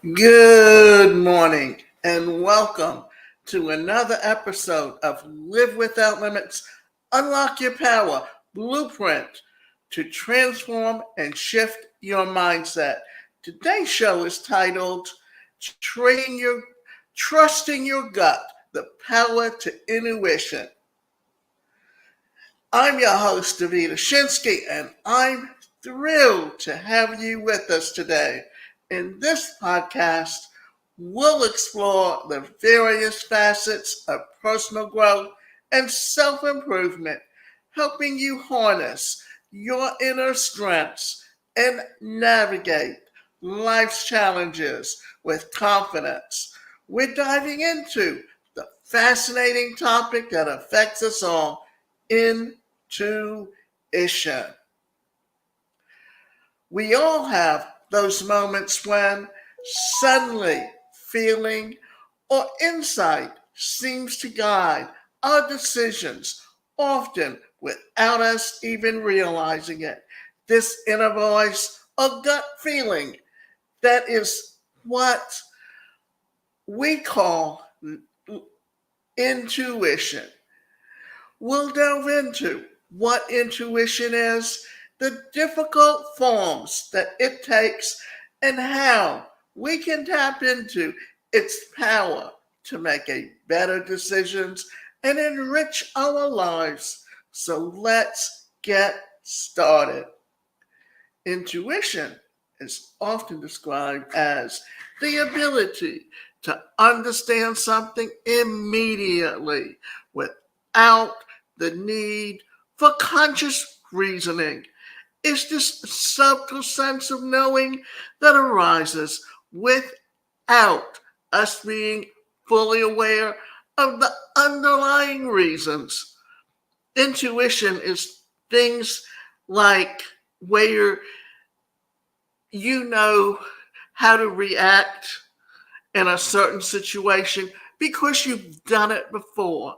Good morning and welcome to another episode of Live Without Limits, Unlock Your Power Blueprint to Transform and Shift Your Mindset. Today's show is titled Trading Your Trusting Your Gut, the Power to Intuition. I'm your host, Davida Shinsky, and I'm thrilled to have you with us today. In this podcast, we'll explore the various facets of personal growth and self improvement, helping you harness your inner strengths and navigate life's challenges with confidence. We're diving into the fascinating topic that affects us all intuition. We all have those moments when suddenly feeling or insight seems to guide our decisions, often without us even realizing it. This inner voice or gut feeling, that is what we call intuition. We'll delve into what intuition is, the difficult forms that it takes, and how we can tap into its power to make better decisions and enrich our lives. So let's get started. Intuition is often described as the ability to understand something immediately without the need for conscious reasoning. It's this subtle sense of knowing that arises without us being fully aware of the underlying reasons. Intuition is things like where you know how to react in a certain situation because you've done it before.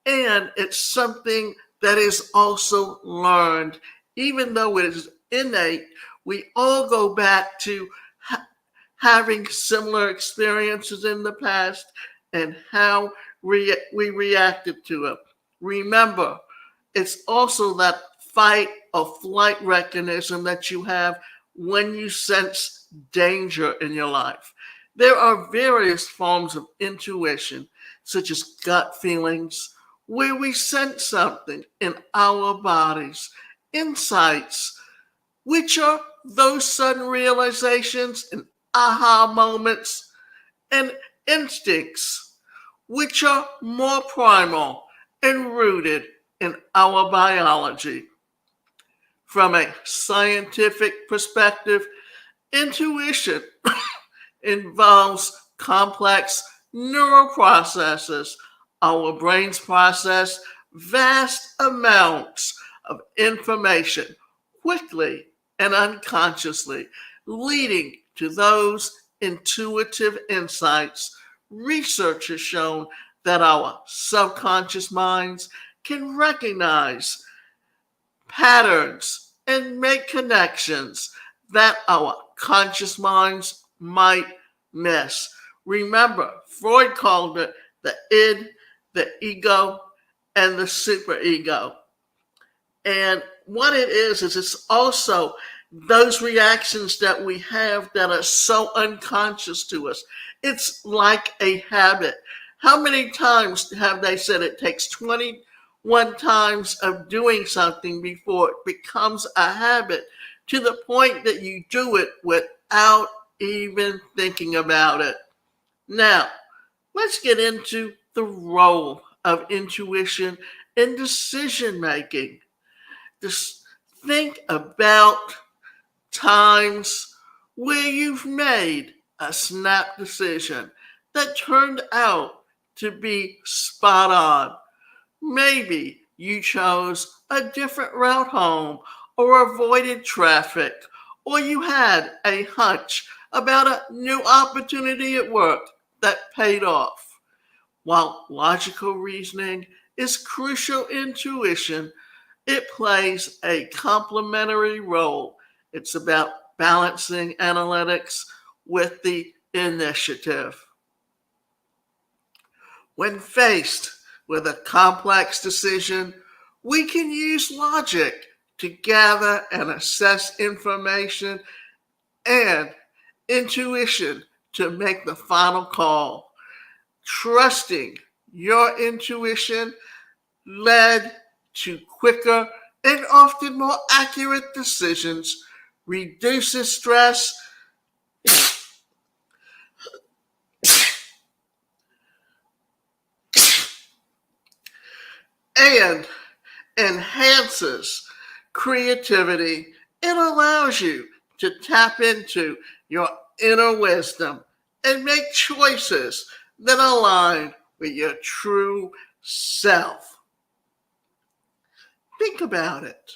And it's something that is also learned. Even though it is innate, we all go back to having similar experiences in the past and how we reacted to it. Remember, it's also that fight or flight mechanism that you have when you sense danger in your life. There are various forms of intuition, such as gut feelings, where we sense something in our bodies, insights, which are those sudden realizations and aha moments, and instincts, which are more primal and rooted in our biology. From a scientific perspective, intuition involves complex neural processes. Our brains process vast amounts of information quickly and unconsciously, leading to those intuitive insights. Research has shown that our subconscious minds can recognize patterns and make connections that our conscious minds might miss. Remember, Freud called it the id, the ego, and the superego. And what it is it's also those reactions that we have that are so unconscious to us. It's like a habit. How many times have they said it takes 21 times of doing something before it becomes a habit to the point that you do it without even thinking about it? Now, let's get into the role of intuition in decision making. Just think about times where you've made a snap decision that turned out to be spot on. Maybe you chose a different route home or avoided traffic, or you had a hunch about a new opportunity at work that paid off. While logical reasoning is crucial intuition, it plays a complementary role. It's about balancing analytics with the initiative. When faced with a complex decision, we can use logic to gather and assess information and intuition to make the final call. Trusting your intuition led to quicker and often more accurate decisions, reduces stress, and enhances creativity. It allows you to tap into your inner wisdom and make choices that align with your true self. Think about it.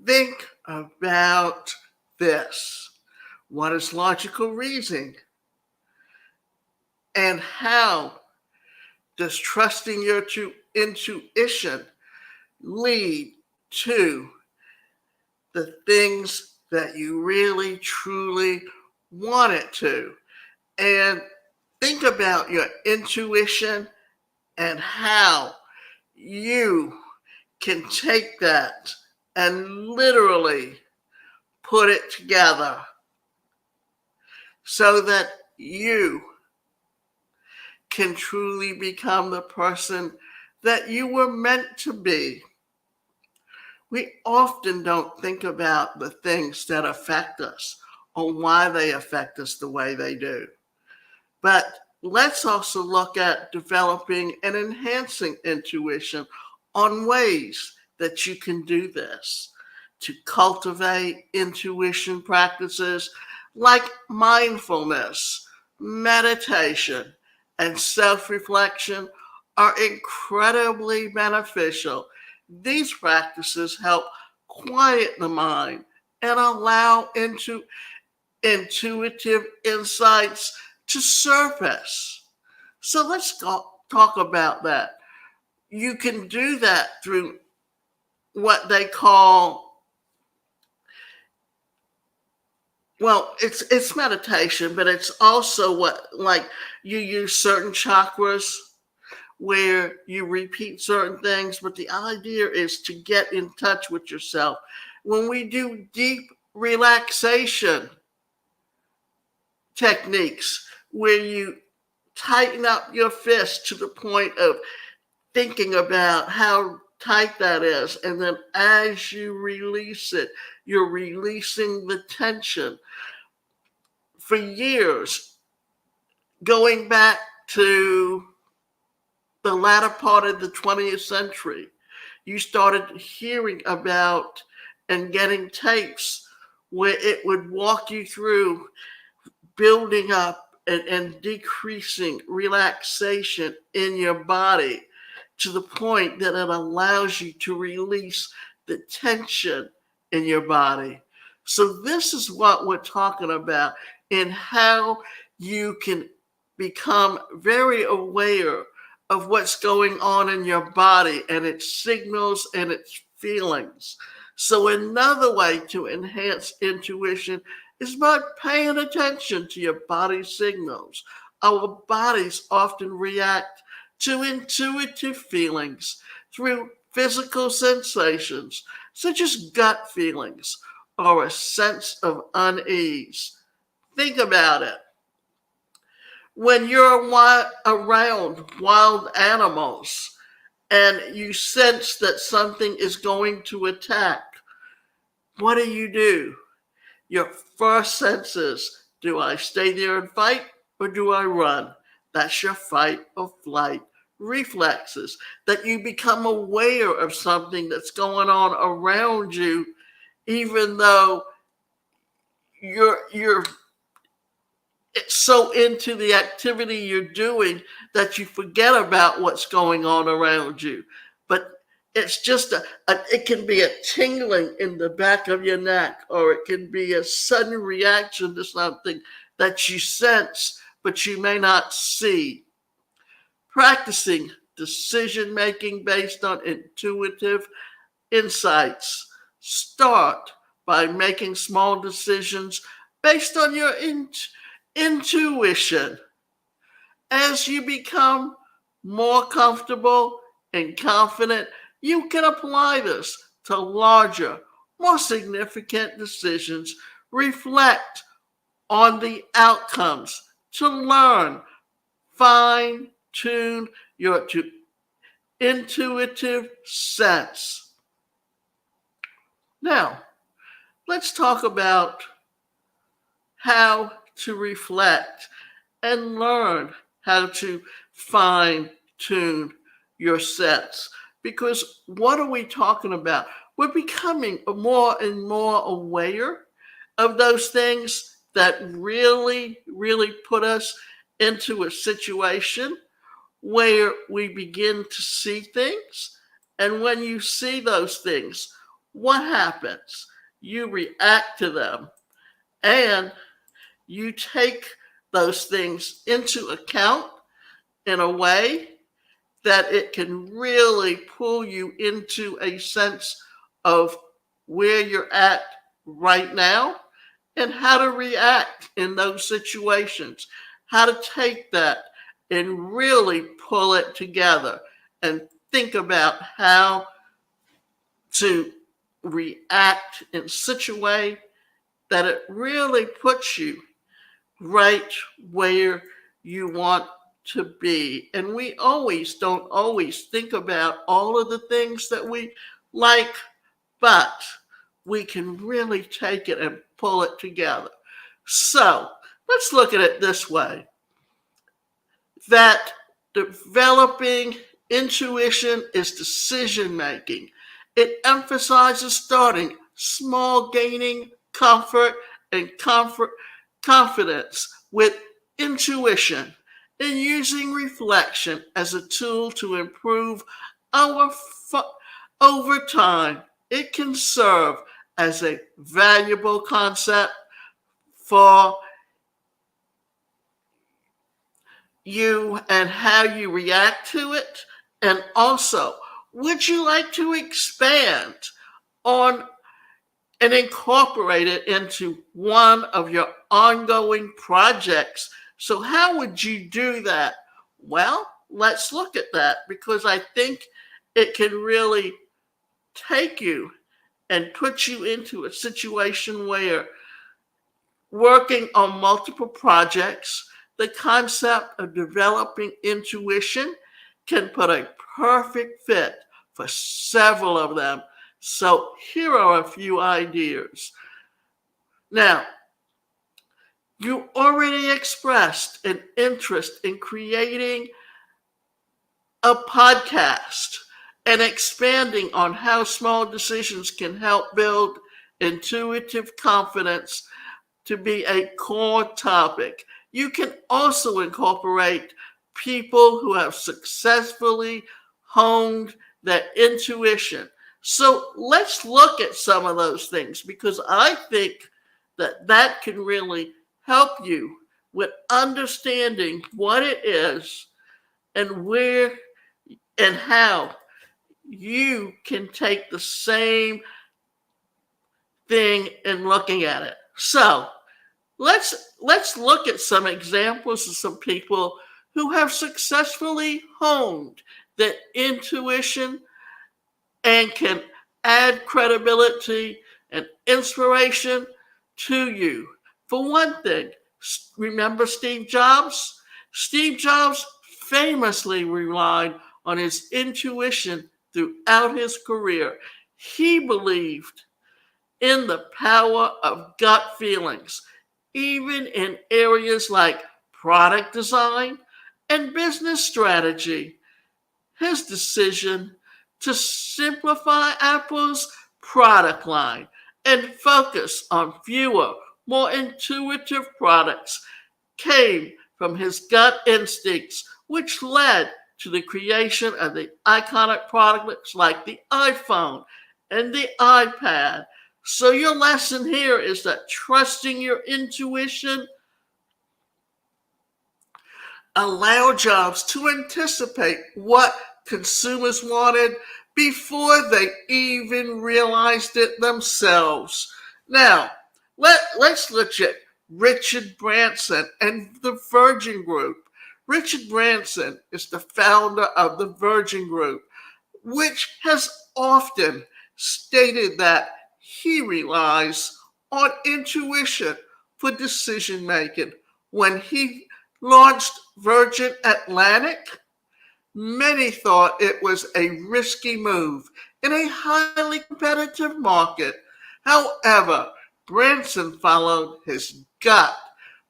Think about this. What is logical reasoning? And how does trusting your intuition lead to the things that you really truly want it to? And think about your intuition and how you can take that and literally put it together so that you can truly become the person that you were meant to be. We often don't think about the things that affect us or why they affect us the way they do. But let's also look at developing and enhancing intuition on ways that you can do this. To cultivate intuition practices like mindfulness, meditation, and self reflection are incredibly beneficial. These practices help quiet the mind and allow intuitive insights to surface. So talk about that. You can do that through what they call, well, it's meditation, but it's also what, like, you use certain chakras where you repeat certain things, but the idea is to get in touch with yourself. When we do deep relaxation techniques where you tighten up your fist to the point of thinking about how tight that is. And then as you release it, you're releasing the tension. For years, going back to the latter part of the 20th century, you started hearing about and getting tapes where it would walk you through building up and decreasing relaxation in your body to the point that it allows you to release the tension in your body. So this is what we're talking about in how you can become very aware of what's going on in your body and its signals and its feelings. So another way to enhance intuition is by paying attention to your body's signals. Our bodies often react to intuitive feelings through physical sensations, such as gut feelings or a sense of unease. Think about it. When you're around wild animals and you sense that something is going to attack, what do? Your first sense is, do I stay there and fight or do I run? That's your fight or flight reflexes, that you become aware of something that's going on around you, even though you're so into the activity you're doing that you forget about what's going on around you. But it's just it can be a tingling in the back of your neck, or it can be a sudden reaction to something that you sense, but you may not see. Practicing decision making based on intuitive insights. Start by making small decisions based on your Intuition. As you become more comfortable and confident, you can apply this to larger, more significant decisions. Reflect on the outcomes to learn, fine tune your intuitive sense. Now, let's talk about how to reflect and learn how to fine tune your sense. Because what are we talking about? We're becoming more and more aware of those things that really put us into a situation where we begin to see things. And when you see those things, what happens? You react to them and you take those things into account in a way that it can really pull you into a sense of where you're at right now and how to react in those situations, how to take that and really pull it together and think about how to react in such a way that it really puts you right where you want to be. And we don't always think about all of the things that we like, but we can really take it and pull it together. So let's look at it this way, that developing intuition is decision making. It emphasizes starting small, gaining comfort and confidence with intuition and using reflection as a tool to improve our over time. It can serve as a valuable concept for you and how you react to it. And also, would you like to expand on and incorporate it into one of your ongoing projects? So, how would you do that? Well, let's look at that because I think it can really take you and put you into a situation where working on multiple projects, the concept of developing intuition can put a perfect fit for several of them. So here are a few ideas. Now, you already expressed an interest in creating a podcast and expanding on how small decisions can help build intuitive confidence to be a core topic. You can also incorporate people who have successfully honed their intuition. So let's look at some of those things because I think that that can really help you with understanding what it is and where and how you can take the same thing and looking at it. So let's look at some examples of some people who have successfully honed their intuition and can add credibility and inspiration to you. For one thing, remember Steve Jobs? Steve Jobs famously relied on his intuition throughout his career. He believed in the power of gut feelings, even in areas like product design and business strategy. His decision to simplify Apple's product line and focus on fewer, more intuitive products came from his gut instincts, which led to the creation of the iconic products like the iPhone and the iPad. So your lesson here is that trusting your intuition allow Jobs to anticipate what consumers wanted before they even realized it themselves. Now, let's look at Richard Branson and the Virgin Group. Richard Branson is the founder of the Virgin Group, which has often stated that he relies on intuition for decision making. When he launched Virgin Atlantic, many thought it was a risky move in a highly competitive market. However, Branson followed his gut,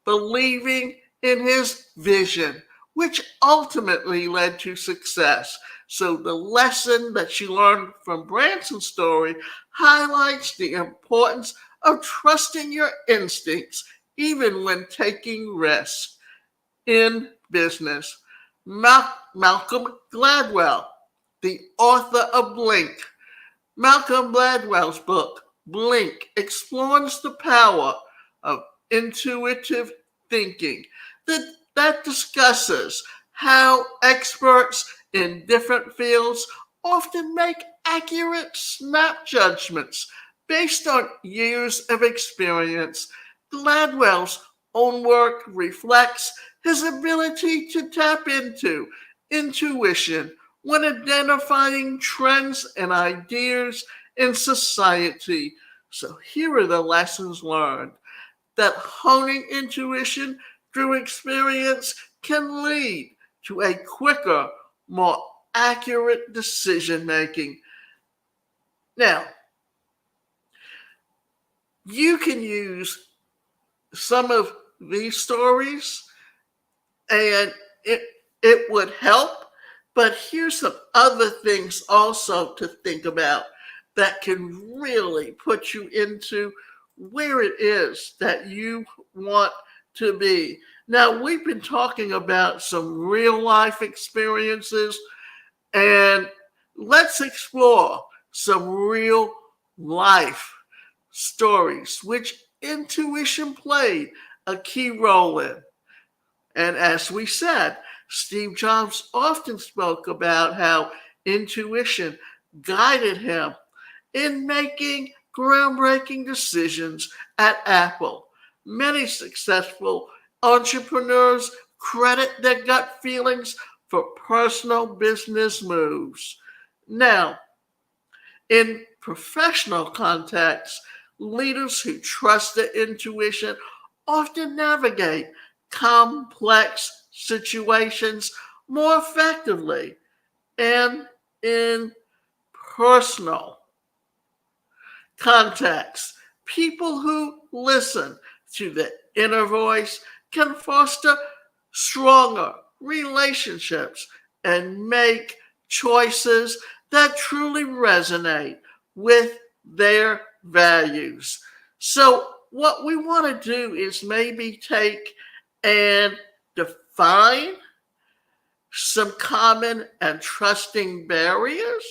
believing in his vision, which ultimately led to success. So, the lesson that you learned from Branson's story highlights the importance of trusting your instincts even when taking risks in business. Malcolm Gladwell, the author of Blink. Malcolm Gladwell's book, Blink, explores the power of intuitive thinking that discusses how experts in different fields often make accurate snap judgments based on years of experience. Gladwell's own work reflects his ability to tap into intuition when identifying trends and ideas in society. So, here are the lessons learned that honing intuition through experience can lead to a quicker, more accurate decision making. Now, you can use some of these stories and it would help. But here's some other things also to think about that can really put you into where it is that you want to be. Now, we've been talking about some real life experiences, and let's explore some real life stories which intuition played a key role in. And as we said, Steve Jobs often spoke about how intuition guided him in making groundbreaking decisions at Apple. Many successful entrepreneurs credit their gut feelings for personal business moves. Now, in professional contexts, leaders who trust their intuition often navigate complex situations more effectively. And in personal context, people who listen to the inner voice can foster stronger relationships and make choices that truly resonate with their values. So, what we want to do is maybe take and define some common and trusting barriers.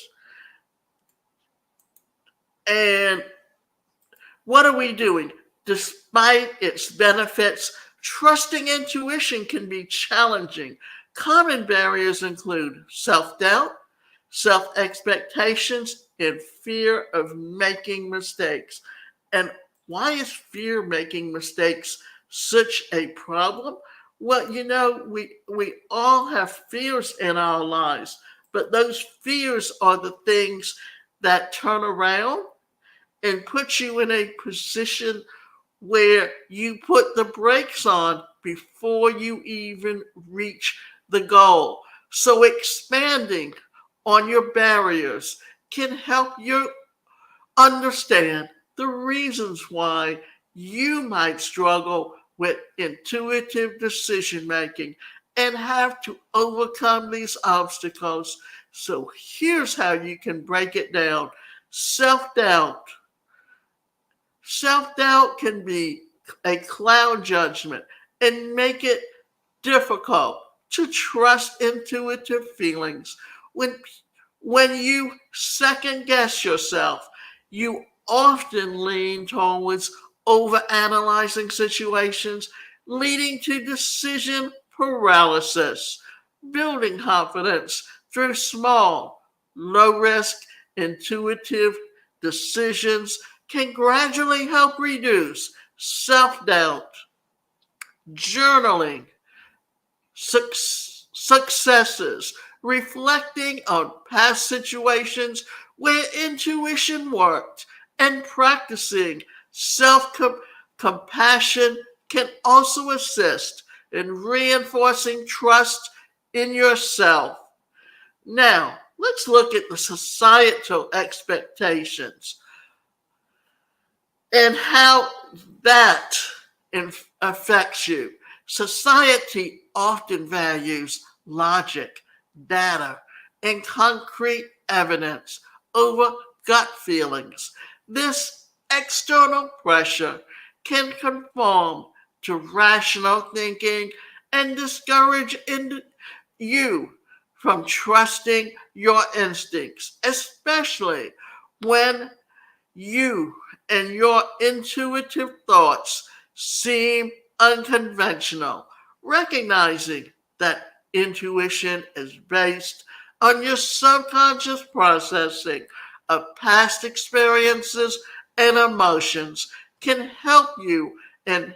And what are we doing? Despite its benefits, trusting intuition can be challenging. Common barriers include self doubt, self expectations, and fear of making mistakes. And why is fear making mistakes such a problem? Well, we all have fears in our lives, but those fears are the things that turn around and put you in a position where you put the brakes on before you even reach the goal. So expanding on your barriers can help you understand the reasons why you might struggle with intuitive decision making and have to overcome these obstacles. So here's how you can break it down. Self doubt. Self doubt can be a cloud judgment and make it difficult to trust intuitive feelings. When you second guess yourself, you often lean towards overanalyzing situations, leading to decision paralysis. Building confidence through small, low risk, intuitive decisions can gradually help reduce self doubt. journaling successes, reflecting on past situations where intuition worked, and practicing self compassion can also assist in reinforcing trust in yourself. Now, let's look at the societal expectations and how that affects you. Society often values logic, data, and concrete evidence over gut feelings. This external pressure can conform to rational thinking and discourage you from trusting your instincts, especially when you and your intuitive thoughts seem unconventional. Recognizing that intuition is based on your subconscious processing of past experiences and emotions can help you and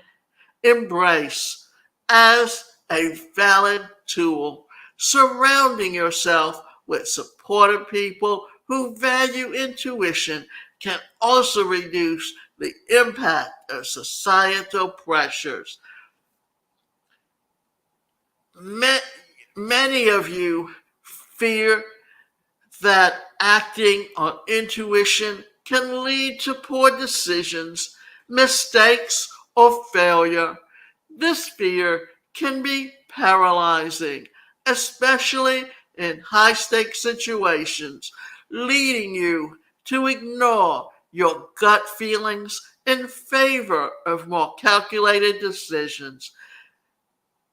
embrace as a valid tool. Surrounding yourself with supportive people who value intuition can also reduce the impact of societal pressures. Many of you fear that acting on intuition can lead to poor decisions, mistakes, or failure. This fear can be paralyzing, especially in high stakes situations, leading you to ignore your gut feelings in favor of more calculated decisions.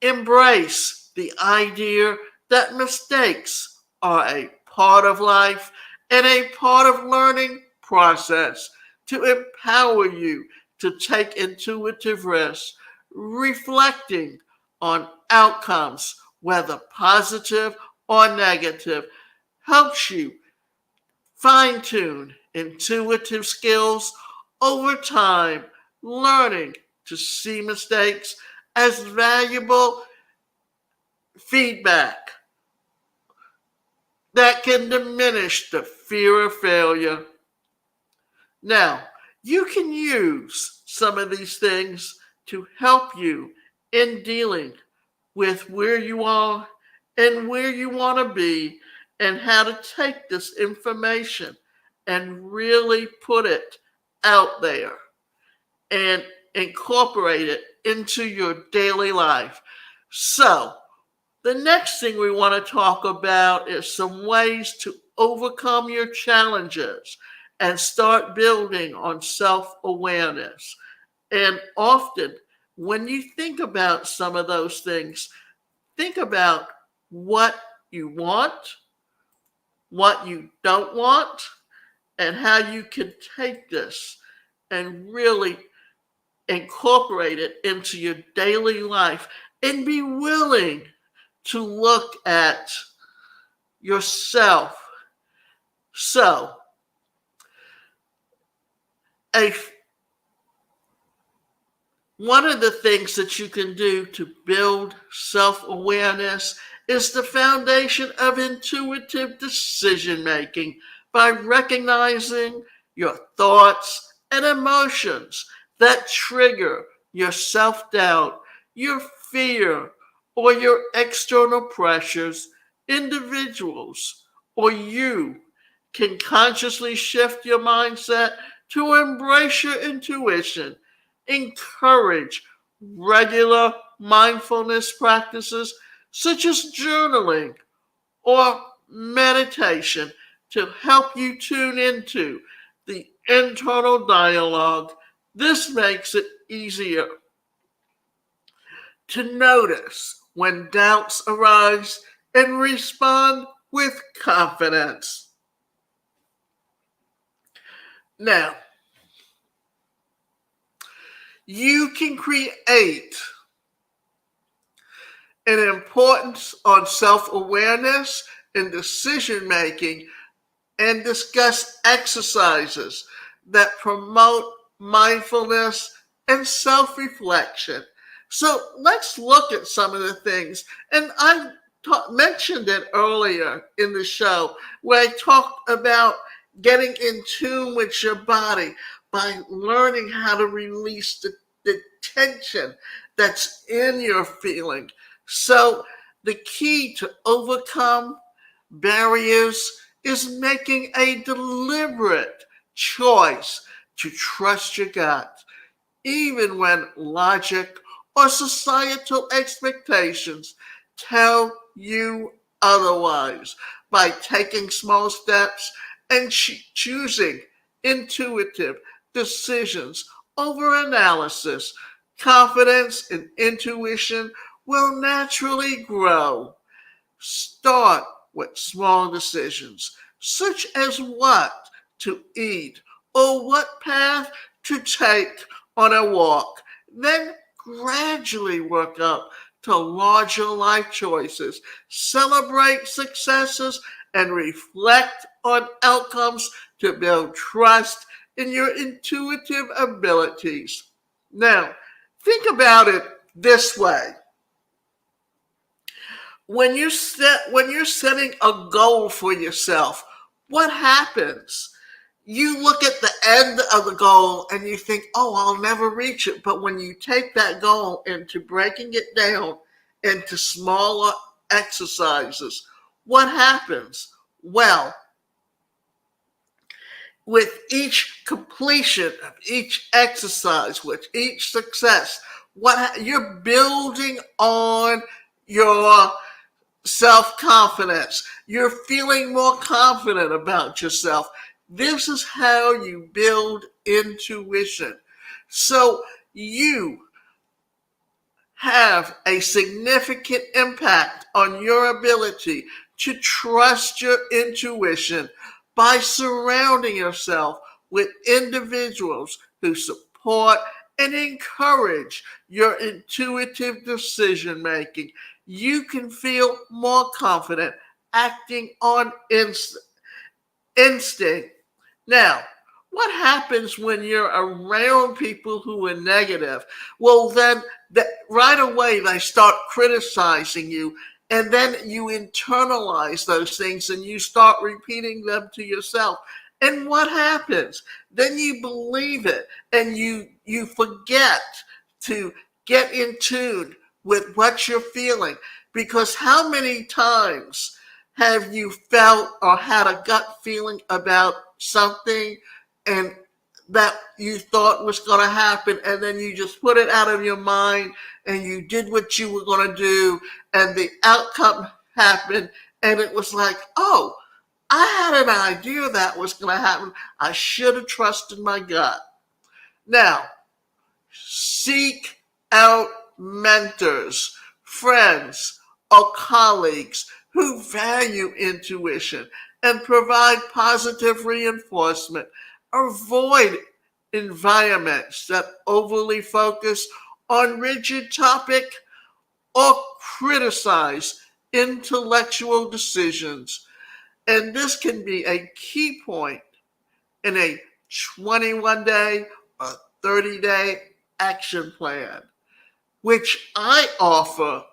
Embrace the idea that mistakes are a part of life and a part of learning process to empower you to take intuitive risks, reflecting on outcomes, whether positive or negative, helps you fine tune intuitive skills over time, learning to see mistakes as valuable feedback that can diminish the fear of failure. Now, you can use some of these things to help you in dealing with where you are and where you want to be and how to take this information and really put it out there and incorporate it into your daily life. So, the next thing we want to talk about is some ways to overcome your challenges and start building on self awareness. And often, when you think about some of those things, think about what you want, what you don't want, and how you can take this and really incorporate it into your daily life and be willing to look at yourself. So, a, one of the things that you can do to build self awareness is the foundation of intuitive decision making by recognizing your thoughts and emotions that trigger your self doubt, your fear, or your external pressures. Individuals or you can consciously shift your mindset to embrace your intuition. Encourage regular mindfulness practices such as journaling or meditation to help you tune into the internal dialogue. This makes it easier to notice when doubts arise and respond with confidence. Now, you can create an importance on self awareness and decision making and discuss exercises that promote mindfulness and self reflection. So let's look at some of the things. And I mentioned it earlier in the show where I talked about getting in tune with your body by learning how to release the tension that's in your feeling. So the key to overcome barriers is making a deliberate choice to trust your gut even when logic or societal expectations tell you otherwise, by taking small steps and choosing intuitive decisions over analysis. Confidence and intuition will naturally grow. Start with small decisions, such as what to eat or what path to take on a walk. Then gradually work up to larger life choices. Celebrate successes and reflect on outcomes to build trust in your intuitive abilities. Now, think about it this way. When you're setting a goal for yourself, what happens? You look at the end of the goal and you think, oh, I'll never reach it. But when you take that goal into breaking it down into smaller exercises, what happens? Well, with each completion of each exercise, with each success, you're building on your self confidence. You're feeling more confident about yourself. This is how you build intuition. So you have a significant impact on your ability to trust your intuition by surrounding yourself with individuals who support and encourage your intuitive decision making. You can feel more confident acting on instinct. Now, what happens when you're around people who are negative? Well, then right away they start criticizing you, and then you internalize those things and you start repeating them to yourself. And what happens? Then you believe it, and you forget to get in tune with what you're feeling. Because how many times have you felt or had a gut feeling about something and that you thought was going to happen, and then you just put it out of your mind and you did what you were going to do, and the outcome happened, and it was like, oh, I had an idea that was going to happen. I should have trusted my gut. Now, seek out mentors, friends, or colleagues who value intuition and provide positive reinforcement. Avoid environments that overly focus on rigid topic or criticize intellectual decisions. And this can be a key point in a 21-day or 30-day action plan, which I offer,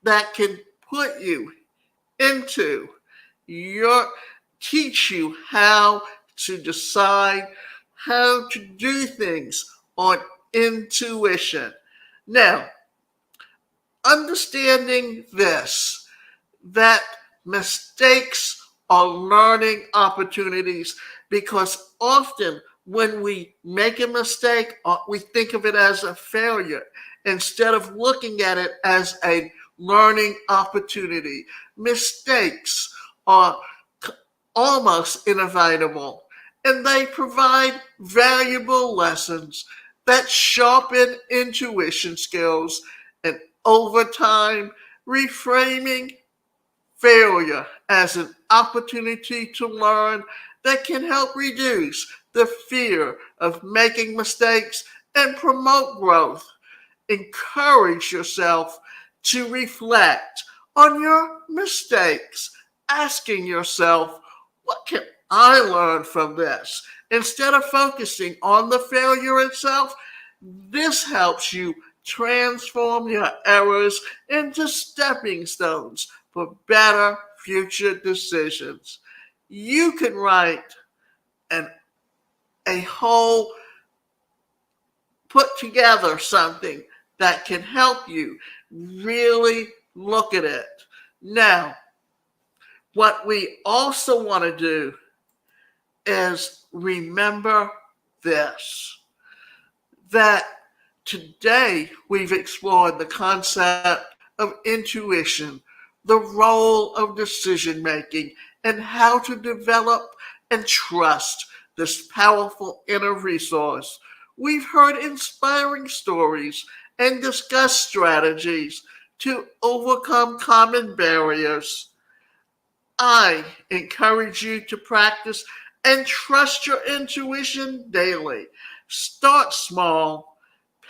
that can put you into your, teach you how to decide how to do things on intuition. Now, understanding this, that mistakes are learning opportunities, because often when we make a mistake, we think of it as a failure instead of looking at it as a learning opportunity. Mistakes are almost inevitable, and they provide valuable lessons that sharpen intuition skills, and over time, reframing failure as an opportunity to learn, that can help reduce the fear of making mistakes and promote growth. Encourage yourself to reflect on your mistakes, asking yourself, what can I learn from this? Instead of focusing on the failure itself, this helps you Transform your errors into stepping stones for better future decisions. You can write an, a whole, put together something that can help you really look at it. Now, what we also want to do is remember this, that today we've explored the concept of intuition, the role of decision making, and how to develop and trust this powerful inner resource. We've heard inspiring stories and discussed strategies to overcome common barriers. I encourage you to practice and trust your intuition daily. Start small,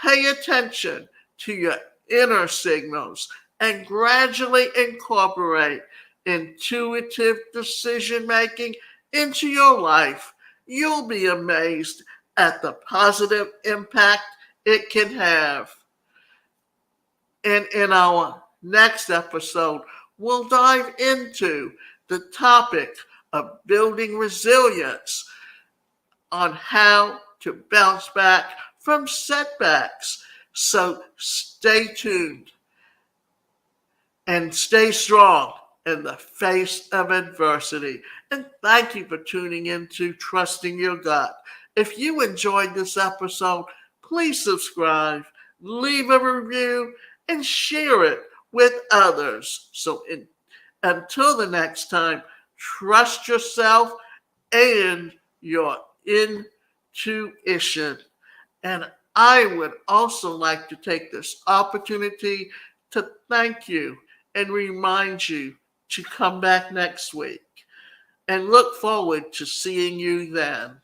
pay attention to your inner signals, and gradually incorporate intuitive decision making into your life. You'll be amazed at the positive impact it can have. And in our next episode, we'll dive into the topic of building resilience on how to bounce back from setbacks. So stay tuned and stay strong in the face of adversity. And thank you for tuning in to Trusting Your Gut. If you enjoyed this episode, please subscribe, leave a review, and share it with others. Until the next time, trust yourself and your intuition. And I would also like to take this opportunity to thank you and remind you to come back next week and look forward to seeing you then.